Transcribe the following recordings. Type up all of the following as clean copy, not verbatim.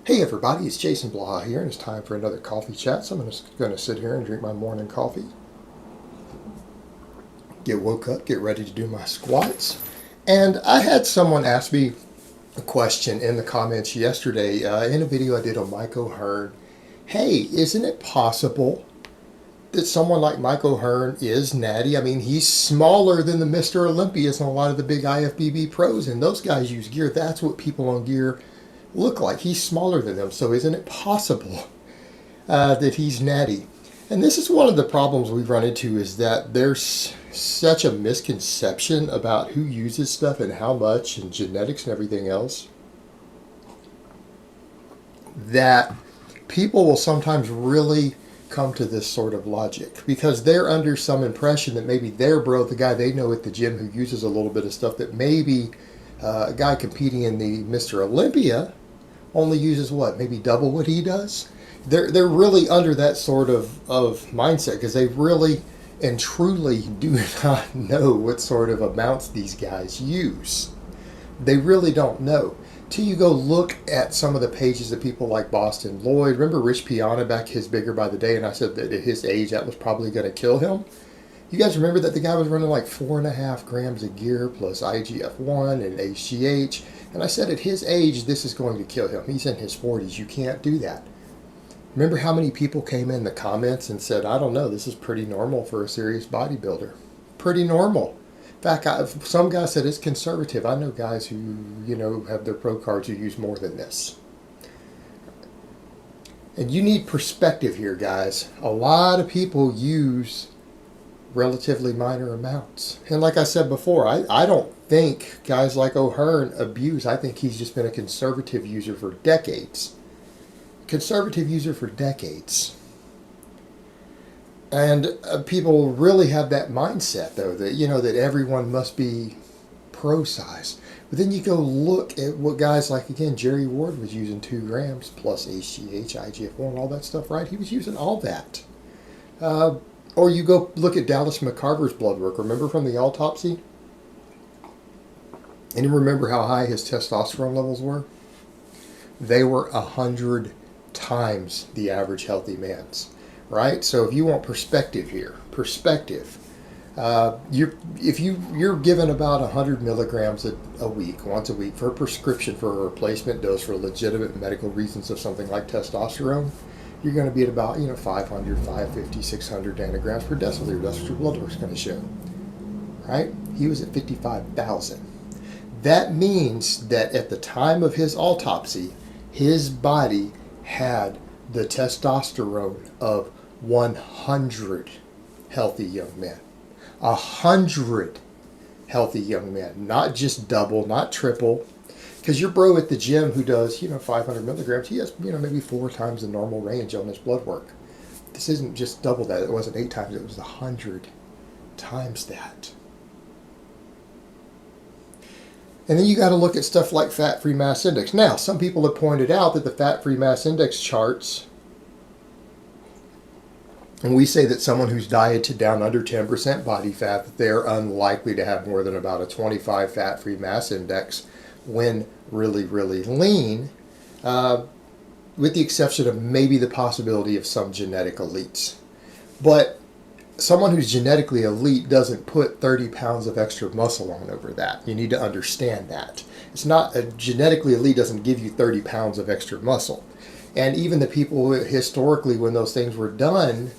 Hey everybody, it's Jason Blaha here, and it's time for another coffee chat. So I'm just going to sit here and drink my morning coffee, get woke up, get ready to do my squats. And I had someone ask me a question in the comments yesterday in a video I did on Mike O'Hearn. Hey, isn't it possible that someone like Mike O'Hearn is Natty? I mean, he's smaller than the Mr. Olympias and a lot of the big IFBB pros, and those guys use gear. That's what people on gear look like. He's smaller than them, so isn't it possible that he's Natty? And this is one of the problems we've run into, is that there's such a misconception about who uses stuff and how much and genetics and everything else, that people will sometimes really come to this sort of logic because they're under some impression that maybe their bro, the guy they know at the gym who uses a little bit of stuff, that maybe a guy competing in the Mr. Olympia only uses what, maybe double what he does. They're really under that sort of mindset because they really and truly do not know what sort of amounts these guys use. They really don't know. Till you go look at some of the pages of people like Boston Lloyd. Remember Rich Piana back, his Bigger by the Day, and I said that at his age that was probably going to kill him. You guys remember that the guy was running like 4.5 grams of gear plus IGF-1 and HGH. And I said at his age, this is going to kill him. He's in his 40s. You can't do that. Remember how many people came in the comments and said, I don't know, this is pretty normal for a serious bodybuilder. Pretty normal. In fact, some guys said it's conservative. I know guys who, have their pro cards who use more than this. And you need perspective here, guys. A lot of people use relatively minor amounts. And like I said before, I don't think guys like O'Hearn abuse. I think he's just been a conservative user for decades. Conservative user for decades. And people really have that mindset, though, that, that everyone must be pro size. But then you go look at what guys like, again, Jerry Ward was using 2 grams plus HGH, IGF-1, all that stuff, right? He was using all that. Or you go look at Dallas McCarver's blood work. Remember from the autopsy? And you remember how high his testosterone levels were? They were 100 times the average healthy man's, right? So if you want perspective here, if you're given about 100 milligrams a week, once a week, for a prescription for a replacement dose for legitimate medical reasons of something like testosterone, you're going to be at about 500, 550, 600 nanograms per deciliter. That's what your blood work's going to show, right? He was at 55,000. That means that at the time of his autopsy, his body had the testosterone of 100 healthy young men. 100 healthy young men, not just double, not triple. Because your bro at the gym who does, 500 milligrams, he has, maybe 4 times the normal range on his blood work. This isn't just double that. It wasn't 8 times. It was 100 times that. And then you got to look at stuff like fat-free mass index. Now, some people have pointed out that the fat-free mass index charts, and we say that someone who's dieted down under 10% body fat, that they're unlikely to have more than about a 25 fat-free mass index when really, really lean, with the exception of maybe the possibility of some genetic elites. But someone who's genetically elite doesn't put 30 pounds of extra muscle on over that. You need to understand that. It's not, a genetically elite doesn't give you 30 pounds of extra muscle. And even the people historically, when those things were done,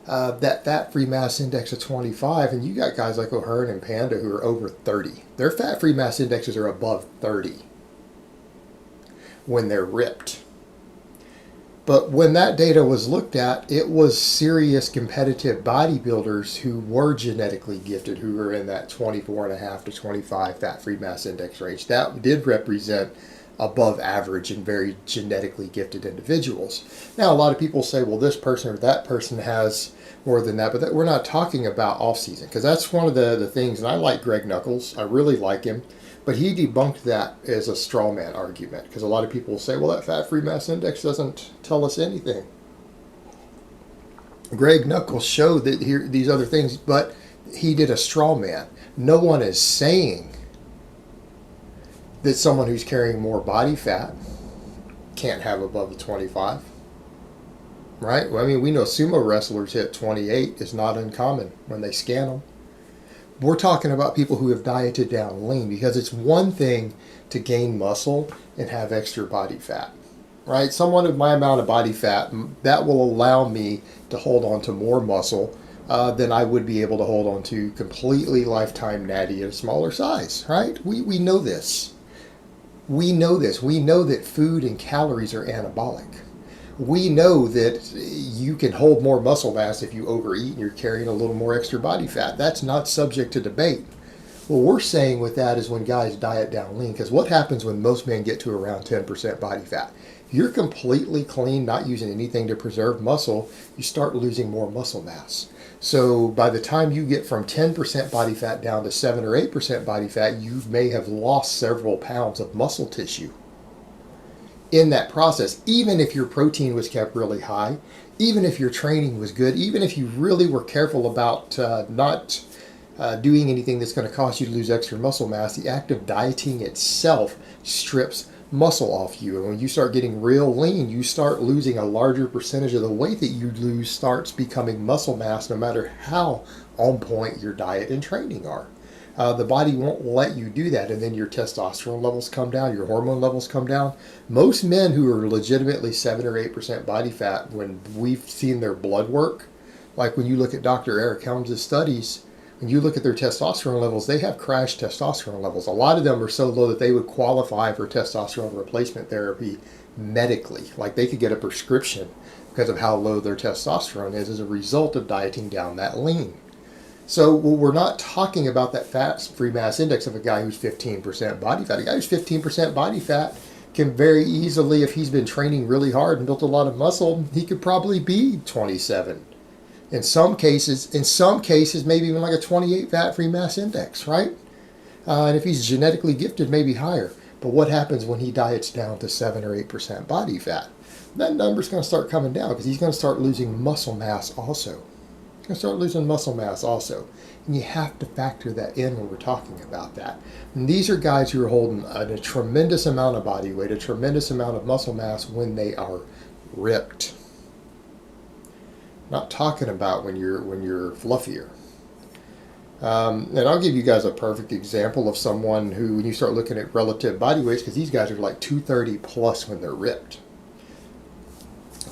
that fat-free mass index of 25, and you got guys like O'Hearn and Panda who are over 30. Their fat-free mass indexes are above 30 when they're ripped. But when that data was looked at, it was serious competitive bodybuilders who were genetically gifted, who were in that 24.5 to 25 fat-free mass index range. That did represent above average and very genetically gifted individuals. Now, a lot of people say, well, this person or that person has more than that, but we're not talking about off-season, because that's one of the things, and I like Greg Nuckols. I really like him. But he debunked that as a straw man argument, because a lot of people will say, well, that fat-free mass index doesn't tell us anything. Greg Nuckols showed that here these other things, but he did a straw man. No one is saying that someone who's carrying more body fat can't have above the 25, right? Well, I mean, we know sumo wrestlers hit 28 is not uncommon when they scan them. We're talking about people who have dieted down lean, because it's one thing to gain muscle and have extra body fat, right? Someone of my amount of body fat, that will allow me to hold on to more muscle than I would be able to hold on to completely lifetime natty at a smaller size, right? We know this. We know this. We know that food and calories are anabolic. We know that you can hold more muscle mass if you overeat and you're carrying a little more extra body fat. That's not subject to debate. What we're saying with that is when guys diet down lean, because what happens when most men get to around 10% body fat? If you're completely clean, not using anything to preserve muscle, you start losing more muscle mass. So by the time you get from 10% body fat down to 7 or 8% body fat, you may have lost several pounds of muscle tissue in that process. Even if your protein was kept really high, even if your training was good, even if you really were careful about not doing anything that's going to cause you to lose extra muscle mass, the act of dieting itself strips muscle off you. And when you start getting real lean, you start losing a larger percentage of the weight that you lose starts becoming muscle mass, no matter how on point your diet and training are. The body won't let you do that, and then your testosterone levels come down, your hormone levels come down. Most men who are legitimately 7 or 8% body fat, when we've seen their blood work, like when you look at Dr. Eric Helms' studies, when you look at their testosterone levels, they have crashed testosterone levels. A lot of them are so low that they would qualify for testosterone replacement therapy medically. Like they could get a prescription because of how low their testosterone is as a result of dieting down that lean. So we're not talking about that fat-free mass index of a guy who's 15% body fat. A guy who's 15% body fat can very easily, if he's been training really hard and built a lot of muscle, he could probably be 27. In some cases, maybe even like a 28 fat-free mass index, right? And if he's genetically gifted, maybe higher. But what happens when he diets down to 7 or 8% body fat? That number's going to start coming down because he's going to start losing muscle mass also. He's going to start losing muscle mass also. And you have to factor that in when we're talking about that. And these are guys who are holding a tremendous amount of body weight, a tremendous amount of muscle mass when they are ripped. Not talking about when you're fluffier. And I'll give you guys a perfect example of someone who, when you start looking at relative body weights, because these guys are like 230 plus when they're ripped.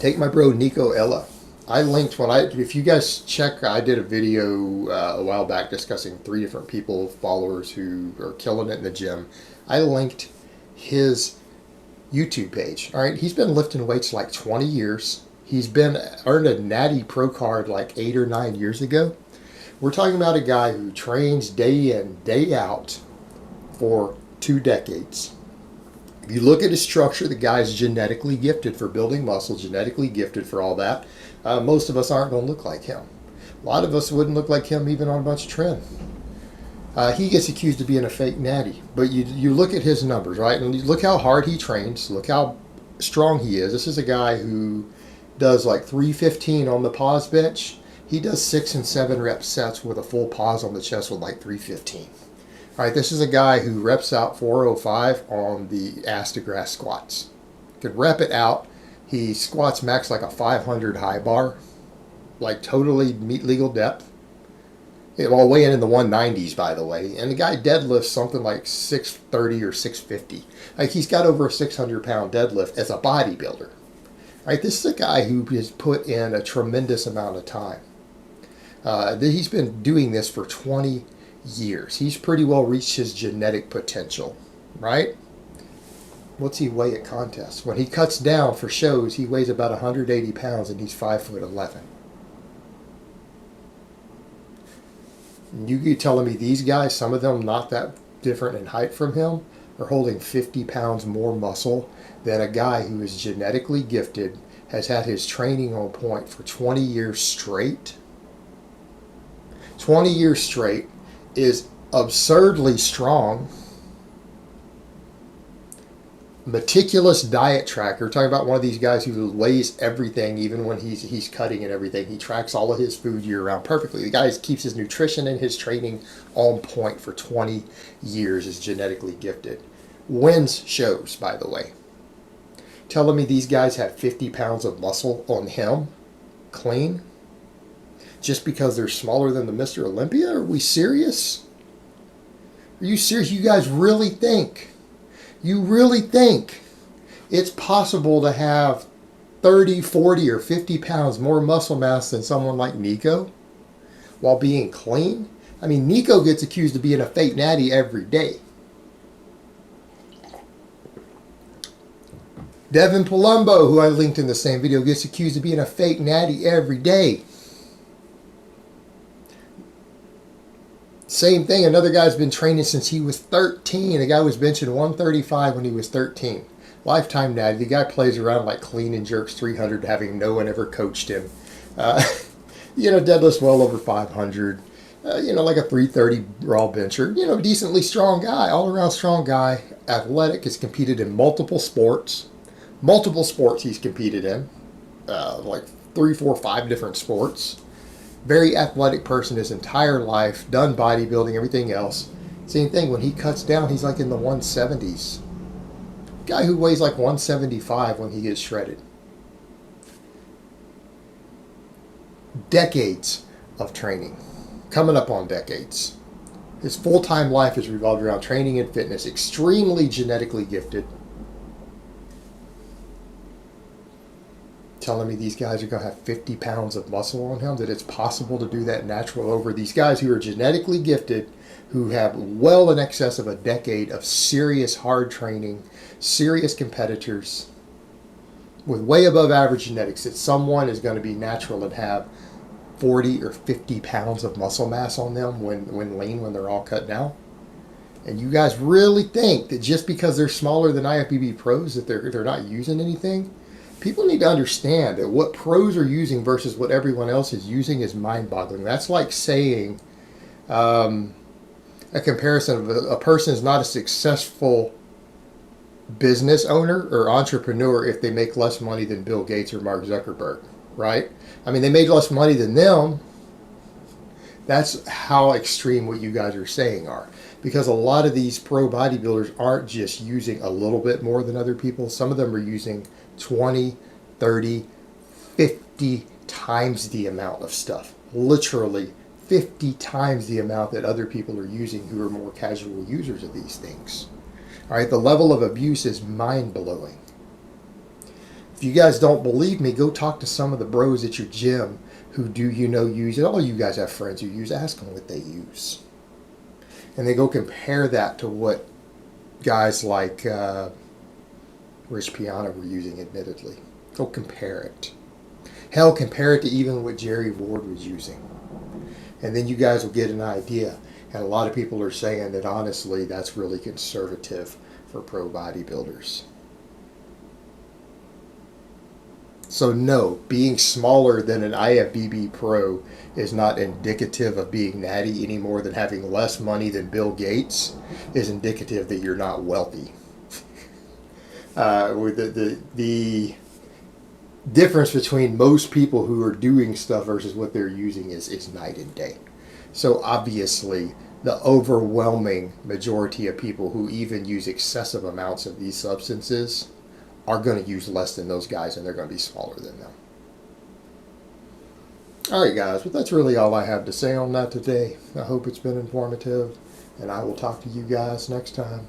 Take my bro Nico Ella. I linked if you guys check, I did a video a while back discussing 3 different people, followers who are killing it in the gym. I linked his YouTube page. All right, he's been lifting weights like 20 years. He's earned a Natty Pro card like 8 or 9 years ago. We're talking about a guy who trains day in, day out for 2 decades. If you look at his structure, the guy's genetically gifted for building muscle, genetically gifted for all that. Most of us aren't going to look like him. A lot of us wouldn't look like him even on a bunch of trim. He gets accused of being a fake natty. But you look at his numbers, right? And you look how hard he trains. Look how strong he is. This is a guy who does like 315 on the pause bench. He does 6 and 7 rep sets with a full pause on the chest with like 315. All right, this is a guy who reps out 405 on the ass to grass squats. Could rep it out. He squats max like a 500 high bar, like totally meet legal depth. Well, weighing in the 190s, by the way. And the guy deadlifts something like 630 or 650. Like he's got over a 600-pound deadlift as a bodybuilder. Right, this is a guy who has put in a tremendous amount of time. He's been doing this for 20 years. He's pretty well reached his genetic potential, right? What's he weigh at contests? When he cuts down for shows, he weighs about 180 pounds and he's 5'11". You telling me these guys, some of them not that different in height from him, are holding 50 pounds more muscle than a guy who is genetically gifted, has had his training on point for 20 years straight. 20 years straight, is absurdly strong, meticulous diet tracker. We're talking about one of these guys who weighs everything, even when he's cutting and everything. He tracks all of his food year round perfectly. The guy keeps his nutrition and his training on point for 20 years, is genetically gifted. Wins shows, by the way. telling me these guys have 50 pounds of muscle on him, clean, just because they're smaller than the Mr. Olympia? Are we serious? Are you serious? You guys really think it's possible to have 30, 40, or 50 pounds more muscle mass than someone like Nico while being clean? I mean, Nico gets accused of being a fake natty every day. Devin Palumbo, who I linked in the same video, gets accused of being a fake natty every day. Same thing, another guy's been training since he was 13. A guy was benching 135 when he was 13. Lifetime natty. The guy plays around like clean and jerks 300, having no one ever coached him. Deadlifts well over 500. Like a 330 raw bencher. Decently strong guy, all around strong guy. Athletic, has competed in multiple sports. Multiple sports he's competed in. Like 3, 4, 5 different sports. Very athletic person his entire life. Done bodybuilding, everything else. Same thing, when he cuts down, he's like in the 170s. Guy who weighs like 175 when he gets shredded. Decades of training. Coming up on decades. His full-time life is revolved around training and fitness. Extremely genetically gifted. Telling me these guys are going to have 50 pounds of muscle on him, that it's possible to do that natural over these guys who are genetically gifted, who have well in excess of a decade of serious hard training, serious competitors with way above average genetics, that someone is going to be natural and have 40 or 50 pounds of muscle mass on them when lean, when they're all cut down. And you guys really think that just because they're smaller than IFBB pros that they're not using anything? People need to understand that what pros are using versus what everyone else is using is mind-boggling. That's like saying a comparison of a person is not a successful business owner or entrepreneur if they make less money than Bill Gates or Mark Zuckerberg, right? I mean, they made less money than them. That's how extreme what you guys are saying are. Because a lot of these pro bodybuilders aren't just using a little bit more than other people. Some of them are using 20, 30, 50 times the amount of stuff. Literally 50 times the amount that other people are using who are more casual users of these things. All right, the level of abuse is mind-blowing. If you guys don't believe me, go talk to some of the bros at your gym who use it. All you guys have friends who use. Ask them what they use. And they go compare that to what guys like Rich Piana were using, admittedly. Go compare it. Hell, compare it to even what Jerry Ward was using. And then you guys will get an idea. And a lot of people are saying that, honestly, that's really conservative for pro bodybuilders. So no, being smaller than an IFBB pro is not indicative of being natty any more than having less money than Bill Gates is indicative that you're not wealthy. The difference between most people who are doing stuff versus what they're using is night and day. So obviously, the overwhelming majority of people who even use excessive amounts of these substances are going to use less than those guys, and they're going to be smaller than them. Alright guys, but that's really all I have to say on that today. I hope it's been informative, and I will talk to you guys next time.